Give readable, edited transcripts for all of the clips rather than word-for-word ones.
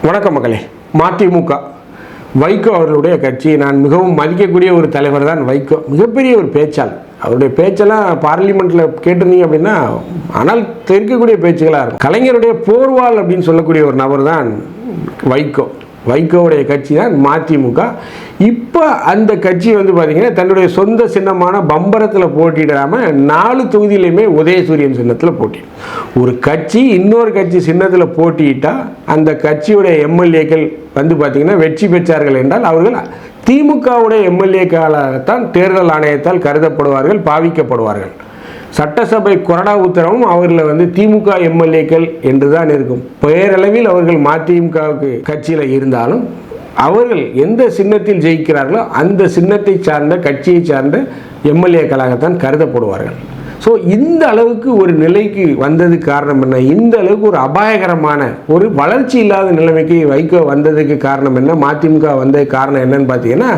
வணக்கம் மக்களே. மதிமுக வைகோ அவர்களுடைய கட்சி. நான் மிகவும் மதிக்கக்கூடிய ஒரு தலைவர் தான் வைகோ. மிகப்பெரிய ஒரு பேச்சாளர். அவருடைய பேச்செல்லாம் பார்லிமெண்ட்டில் கேட்டிருந்தீங்க அப்படின்னா ஆனால் தெரிவிக்கக்கூடிய பேச்சுகளாக இருக்கும். கலைஞருடைய போர்வால் அப்படின்னு சொல்லக்கூடிய ஒரு நபர் தான் வைகோ. வைகோவுடைய கட்சி தான் மதிமுக. இப்போ அந்த கட்சி பார்த்திங்கன்னா தன்னுடைய சொந்த சின்னமான பம்பரத்தில் போட்டியிடாமல் 4 தொகுதியிலையுமே உதயசூரியன் சின்னத்தில் போட்டிடும். ஒரு கட்சி இன்னொரு கட்சி சின்னத்தில் போட்டியிட்டால் அந்த கட்சியுடைய எம்எல்ஏக்கள் பார்த்திங்கன்னா வெற்றி பெற்றார்கள் என்றால் அவர்கள் திமுகவுடைய எம்எல்ஏக்களாகத்தான் தேர்தல் ஆணையத்தால் கருதப்படுவார்கள், பாவிக்கப்படுவார்கள். சட்டசபை கொறடா உத்தரவும் அவர்களை திமுக எம்எல்ஏக்கள் என்று தான் இருக்கும். பெயரளவில் அவர்கள் மதிமுகவுக்கு கட்சியில் இருந்தாலும் அவர்கள் எந்த சின்னத்தில் ஜெயிக்கிறார்களோ அந்த சின்னத்தை சார்ந்த கட்சியை சார்ந்த எம்எல்ஏக்களாகத்தான் கருதப்படுவார்கள். ஸோ இந்த அளவுக்கு ஒரு நிலைக்கு வந்தது காரணம் என்ன? இந்த அளவுக்கு ஒரு அபாயகரமான ஒரு வளர்ச்சி இல்லாத நிலைமைக்கு வைகோ வந்ததுக்கு காரணம் என்ன? மதிமுக வந்தது காரணம் என்னன்னு பார்த்தீங்கன்னா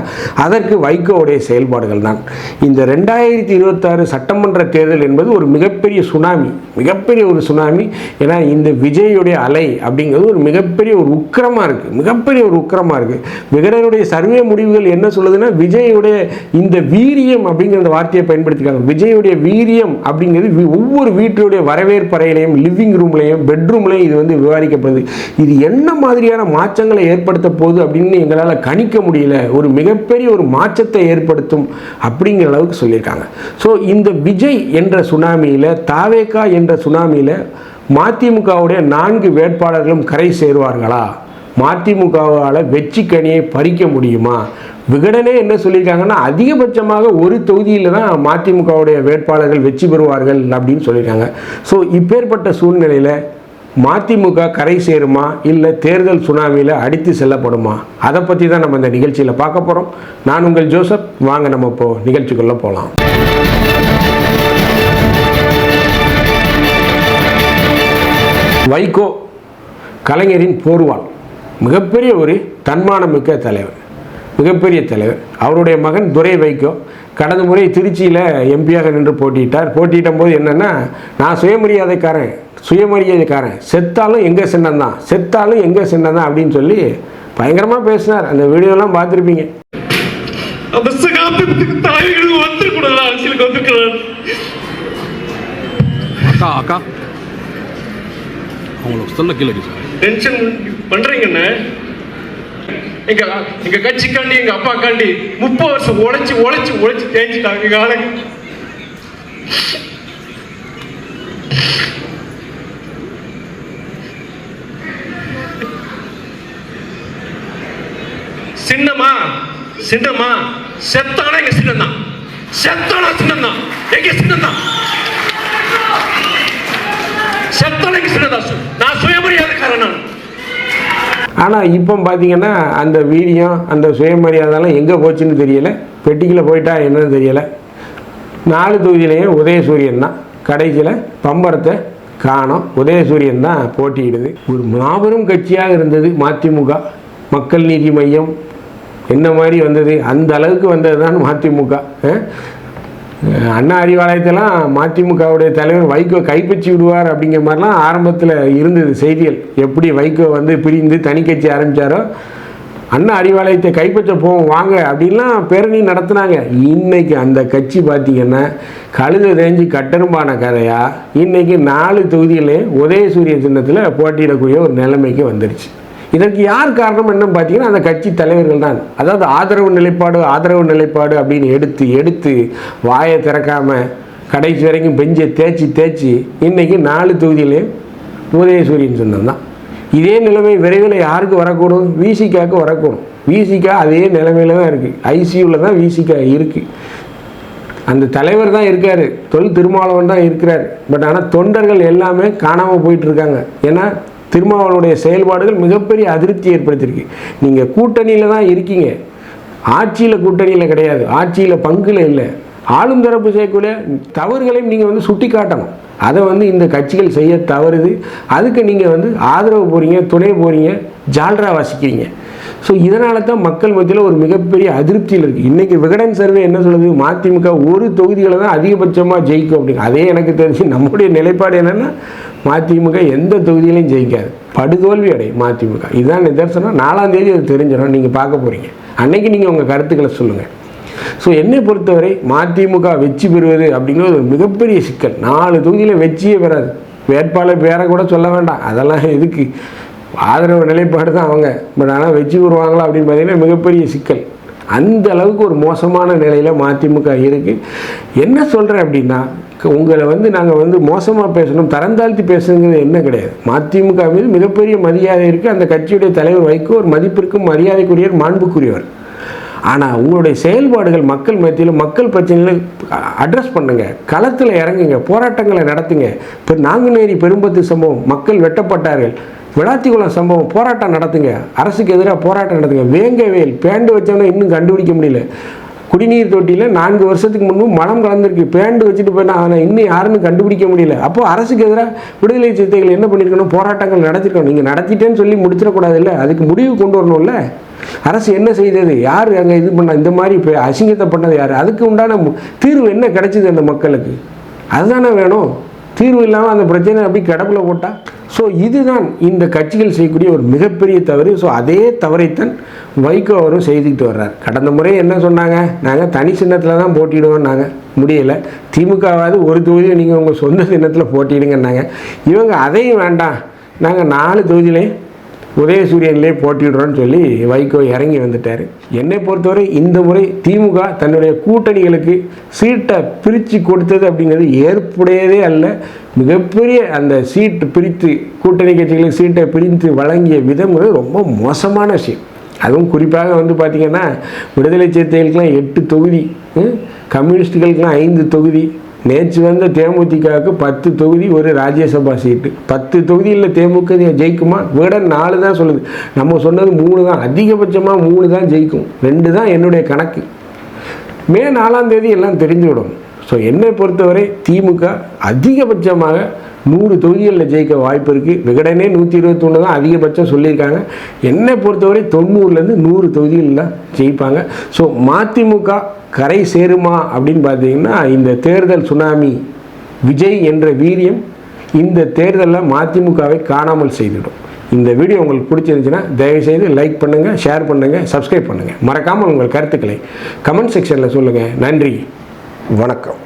அதற்கு வைகோவுடைய செயல்பாடுகள் தான். இந்த 2026 சட்டமன்ற தேர்தல் என்பது ஒரு மிகப்பெரிய சுனாமி, மிகப்பெரிய ஒரு சுனாமி. ஏன்னா இந்த விஜயுடைய அலை அப்படிங்கிறது ஒரு மிகப்பெரிய ஒரு உக்கிரமாக இருக்குது, மிகப்பெரிய ஒரு உக்கிரமாக இருக்குது. விகடனுடைய சர்வே முடிவுகள் என்ன சொல்லுதுன்னா விஜயுடைய இந்த வீரியம் அப்படிங்கிற வார்த்தையை பயன்படுத்திக்காங்க. விஜயுடைய வீரியம் அப்படிங்கிறது ஒவ்வொரு வீட்டுடைய வரவேற்பறையிலையும் லிவிங் ரூம்லையும் பெட்ரூம்லையும் இது விவாதிக்கப்படுது. இது என்ன மாதிரியான மாற்றங்களை ஏற்படுத்த போகுது அப்படின்னு எங்களால் கணிக்க முடியல. ஒரு மிகப்பெரிய ஒரு மாற்றத்தை ஏற்படுத்தும் அப்படிங்கிற அளவுக்கு சொல்லியிருக்காங்க. ஸோ இந்த விஜய் என்ற சுனாமியில், தாவேகா என்ற சுனாமியில் மதிமுகவுடைய 4 வேட்பாளர்களும் கரை சேருவார்களா? மதிமுகவால் வெற்றி கனியை பறிக்க முடியுமா? விகடனே என்ன சொல்லியிருக்காங்கன்னா அதிகபட்சமாக ஒரு தொகுதியில் தான் மதிமுகவுடைய வேட்பாளர்கள் வெற்றி பெறுவார்கள் அப்படின்னு சொல்லியிருக்காங்க. ஸோ இப்பேற்பட்ட சூழ்நிலையில் மதிமுக கரை சேருமா இல்லை தேர்தல் சுனாமியில் அடித்து செல்லப்படுமா? அதை பற்றி தான் நம்ம இந்த நிகழ்ச்சியில் பார்க்க போகிறோம். நான் உங்கள் ஜோசப். வாங்க நம்ம இப்போ நிகழ்ச்சிக்குள்ளே போகலாம். வைகோ கலைஞரின் போர்வால், மிகப்பெரிய ஒரு தன்மானமிக்க தலைவர், மிகப்பெரிய தலைவர். அவருடைய மகன் துரை வைகோ கடந்த முறை திருச்சியில் எம்பியாக நின்று போட்டியிட்ட போது என்னென்னா நான் சுயமரியாதைக்காரன், செத்தாலும் எங்கள் சின்னம் தான், செத்தாலும் எங்கள் சின்னம் தான் அப்படின்னு சொல்லி பயங்கரமாக பேசினார். அந்த வீடியோலாம் பார்த்துருப்பீங்க. அக்கா அவங்களுக்கு சொல்ல கீழே டென்ஷன் பண்றீங்கன்னு எங்க கட்சிக்காண்டி எங்க அப்பா காண்டி 30 வருஷம் உழைச்சு தேஞ்சிட்டாங்க. எங்க ஆளுங்க சின்னமா செத்தானா எங்க சின்னம் தான், செத்தானா சின்னம் தான், எங்க சின்னம் தான், செத்தானா எங்க சின்னம் தான். நான் சுயமரியாதைக்காரன் நான். ஆனால் இப்போ பார்த்தீங்கன்னா அந்த வீரியம், அந்த சுயமரியாதைலாம் எங்கே போச்சுன்னு தெரியல. பெட்டிக்கில் போயிட்டா என்னன்னு தெரியலை. 4 தொகுதியிலையும் உதயசூரியன் தான். கடைசியில் பம்பரத்தை காணோம். உதயசூரியன் தான் போட்டியிடுது. ஒரு மாபெரும் கட்சியாக இருந்தது மதிமுக. மக்கள் நீதி மையம் என்ன மாதிரி வந்தது, அந்த அளவுக்கு வந்தது தான் மதிமுக. அண்ணா அறிவாலயத்தெல்லாம் மதிமுகவுடைய தலைவர் வைகோ கைப்பற்றி விடுவார் அப்படிங்கிற மாதிரிலாம் ஆரம்பத்தில் இருந்தது செய்திகள். எப்படி வைகோ பிரிந்து தனி கட்சி ஆரம்பித்தாரோ அண்ணா அறிவாலயத்தை கைப்பற்ற போவோம் வாங்க அப்படின்லாம் பேரணி நடத்தினாங்க. இன்னைக்கு அந்த கட்சி பார்த்திங்கன்னா கழுத தேஞ்சி கட்டரும்பான கதையாக இன்னைக்கு 4 தொகுதியிலே உதயசூரிய சின்னத்தில் போட்டியிடக்கூடிய ஒரு நிலைமைக்கு வந்துருச்சு. இதற்கு யார் காரணம் என்னன்னு பார்த்தீங்கன்னா அந்த கட்சி தலைவர்கள் தான். அதாவது ஆதரவு நிலைப்பாடு அப்படின்னு எடுத்து வாயை திறக்காமல் கடைசி வரைக்கும் பெஞ்சை தேய்ச்சி இன்றைக்கி 4 தொகுதியிலே உதயசூரியன் சின்னம் தான். இதே நிலைமை விரைவில் யாருக்கு வரக்கூடும்? விசிகாவுக்கு வரக்கூடும். விசிகா அதே நிலைமையில் தான் இருக்குது. ஐசியூவில் தான் விசிகா இருக்குது. அந்த தலைவர் தான் இருக்கார், தொல் திருமாவளவன் தான் இருக்கிறார். பட் ஆனால் தொண்டர்கள் எல்லாமே காணாமல் போயிட்டுருக்காங்க. ஏன்னா திருமாவளவனுடைய செயல்பாடுகள் மிகப்பெரிய அதிருப்தி ஏற்படுத்தியிருக்கு. நீங்கள் கூட்டணியில் தான் இருக்கீங்க, ஆட்சியில் கூட்டணியில் கிடையாது, ஆட்சியில் பங்குல இல்லை. ஆளும் தரப்பு செய்யக்கூடிய தவறுகளையும் நீங்கள் சுட்டி காட்டணும். அதை இந்த கட்சிகள் செய்ய தவறுது. அதுக்கு நீங்கள் ஆதரவு போகிறீங்க, துணை போகிறீங்க, ஜால்ரா வாசிக்கிறீங்க. ஸோ இதனால தான் மக்கள் மத்தியில் ஒரு மிகப்பெரிய அதிருப்தியில் இருக்குது. இன்றைக்கி விகடன் சர்வே என்ன சொல்லுது? மதிமுக 1 தொகுதிகளை தான் அதிகபட்சமாக ஜெயிக்கும் அப்படிங்க. அதே எனக்கு தெரிஞ்சு நம்முடைய நிலைப்பாடு என்னென்னா மதிமுக எந்த தொகுதியிலையும் ஜெயிக்காது, படுதோல்வி அடையும் மதிமுக. இதுதான் நிதர்சனம். 4ஆம் தேதி அது தெரிஞ்சிடும், நீங்கள் பார்க்க போகிறீங்க. அன்னைக்கு நீங்கள் உங்கள் கருத்துக்களை சொல்லுங்கள். ஸோ என்னை பொறுத்தவரை மதிமுக வெற்றி பெறுவது அப்படிங்கிறது ஒரு மிகப்பெரிய சிக்கல். 4 தொகுதியில் வெற்றியே பெறாது. வேட்பாளர் பேரை கூட சொல்ல வேண்டாம், அதெல்லாம் எதுக்கு, ஆதரவு நிலைப்பாடு தான் அவங்க. பட் ஆனால் வெற்றி பெறுவாங்களா அப்படின்னு பார்த்தீங்கன்னா மிகப்பெரிய சிக்கல். அந்த அளவுக்கு ஒரு மோசமான நிலையில் மதிமுக இருக்குது. என்ன சொல்கிறேன் அப்படின்னா, உங்களை நாங்கள் மோசமாக பேசணும், தரந்தாழ்த்தி பேசுங்கிறது என்ன கிடையாது. மதிமுக மீது மிகப்பெரிய மரியாதை இருக்குது. அந்த கட்சியுடைய தலைவர் வைகோ ஒரு மதிப்பிற்கும் மரியாதைக்குரியவர், மாண்புக்குரியவர். ஆனால் உங்களுடைய செயல்பாடுகள் மக்கள் மத்தியில் மக்கள் பிரச்சனைகளை அட்ரஸ் பண்ணுங்க, களத்தில் இறங்குங்க, போராட்டங்களை நடத்துங்க. இப்போ நாங்குநேரி பெரும்பத்து சம்பவம், மக்கள் வெட்டப்பட்டார்கள். விளாத்திக்குளம் சம்பவம், போராட்டம் நடத்துங்க, அரசுக்கு எதிராக போராட்டம் நடத்துங்க. வேங்கவேல் பேண்டு வச்சவன இன்னும் கண்டுபிடிக்க முடியல. குடிநீர் தொட்டியில் 4 வருஷத்துக்கு முன்பு மலம் கலந்துருக்கு, பேண்டு வச்சுட்டு போயினா அவனை இன்னும் யாருன்னு கண்டுபிடிக்க முடியல. அப்போது அரசுக்கு எதிராக விடுதலை சிறுத்தைகள் என்ன பண்ணியிருக்கணும், போராட்டங்கள் நடத்திருக்கணும். நீங்கள் நடத்திட்டேன்னு சொல்லி முடிச்சிடக்கூடாது இல்லை, அதுக்கு முடிவு கொண்டு வரணும்ல. அரசு என்ன செய்தது, யார் அங்கே இது பண்ண, இந்த மாதிரி இப்போ அசிங்கத்தை பண்ணது யார், அதுக்கு உண்டான தீர்வு என்ன கிடைச்சிது அந்த மக்களுக்கு, அதுதானே வேணும். தீர்வு இல்லாமல் அந்த பிரச்சனை அப்படி கிடப்பில் போட்டால். ஸோ இதுதான் இந்த கட்சிகள் செய்யக்கூடிய ஒரு மிகப்பெரிய தவறு. ஸோ அதே தவறைத்தான் வைகோ அவரும் செய்துக்கிட்டு வர்றார். கடந்த முறை என்ன சொன்னாங்க, நாங்கள் தனி சின்னத்தில் தான் போட்டிடுவோம், நாங்கள் முடியலை, திமுகவாவது ஒரு தொகுதியை நீங்கள் உங்கள் சொந்த சின்னத்தில் போட்டிடுங்கன்னாங்க. இவங்க அதையும் வேண்டாம், நாங்கள் 4 தொகுதியிலே உதயசூரியன்லேயே போட்டிடுறோன்னு சொல்லி வைகோ இறங்கி வந்துட்டார். என்னை பொறுத்தவரை இந்த முறை திமுக தன்னுடைய கூட்டணிகளுக்கு சீட்டை பிரித்து கொடுத்தது அப்படிங்கிறது ஏற்புடையதே அல்ல. மிகப்பெரிய அந்த சீட்டு பிரித்து கூட்டணி கட்சிகளுக்கு சீட்டை பிரித்து வழங்கிய விதம்ங்கிறது ரொம்ப மோசமான விஷயம். அதுவும் குறிப்பாக பார்த்திங்கன்னா விடுதலை சிறுத்தைகளுக்கெல்லாம் 8 தொகுதி, கம்யூனிஸ்டுகளுக்கெல்லாம் 5 தொகுதி, நேற்று வந்த தேமுதிகவுக்கு 10 தொகுதி, ஒரு ராஜ்யசபா சீட்டு. 10 தொகுதியில் தேமுக ஜெயிக்குமா? விகடன் 4 தான் சொல்லுது, நம்ம சொன்னது 3 தான், அதிகபட்சமாக 3 தான் ஜெயிக்கும், 2 தான் என்னுடைய கணக்கு. மே 4ஆம் தேதி எல்லாம் தெரிஞ்சுவிடும். ஸோ என்னை பொறுத்தவரை திமுக அதிகபட்சமாக 100 தொகுதிகளில் ஜெயிக்க வாய்ப்பு இருக்குது. விகடனே 121 தான் அதிகபட்சம் சொல்லியிருக்காங்க. என்னை பொறுத்தவரை 90லேருந்து 100 தொகுதிகளில் தான் ஜெயிப்பாங்க. ஸோ மதிமுக கரை சேருமா அப்படின்னு பார்த்தீங்கன்னா, இந்த தேர்தல் சுனாமி விஜய் என்ற வீரியம் இந்த தேர்தலில் மதிமுகவை காணாமல் செய்துவிடும். இந்த வீடியோ உங்களுக்கு பிடிச்சிருந்துச்சுன்னா தயவுசெய்து லைக் பண்ணுங்கள், ஷேர் பண்ணுங்கள், சப்ஸ்கிரைப் பண்ணுங்கள். மறக்காமல் உங்கள் கருத்துக்களை கமெண்ட் செக்ஷனில் சொல்லுங்கள். நன்றி, வணக்கம்.